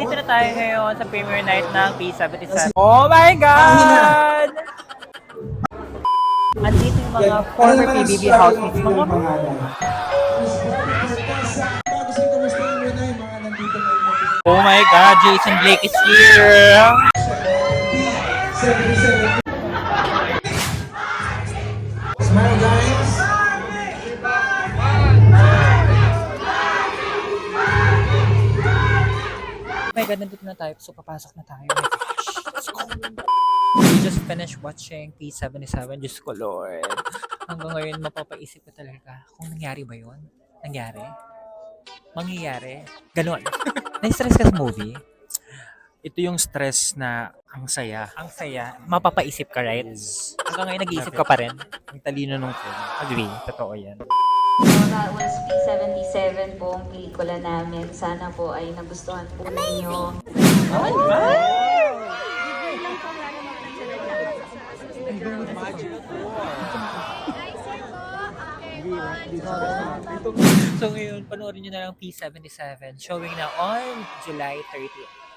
Nandito na tayo ngayon sa premiere night ng P77. Oh my God! Andito yung mga former PBB housemates. Mga oh my God, Jason Blake is here! Smile, guys! Oh my God, nandito na tayo. So, papasok na tayo. Oh my gosh, let's go. We just finished watching P77. Diyos ko, Lord. Hanggang ngayon, mapapaisip ko talaga kung nangyari ba yun? Nangyari? Mangyayari? Ganon. Na-stress ka sa movie? Ito yung stress na ang saya. Ang saya. Mapapaisip ka, right? Yes. Hanggang ngayon, nag-iisip ka pa rin? Ang talino ng film. Agree. Totoo yan. So, that was P77 po ang pelikula namin. Sana po ay nagustuhan po ninyo. So ngayon, panoorin nyo na lang P77 showing na on July 30th.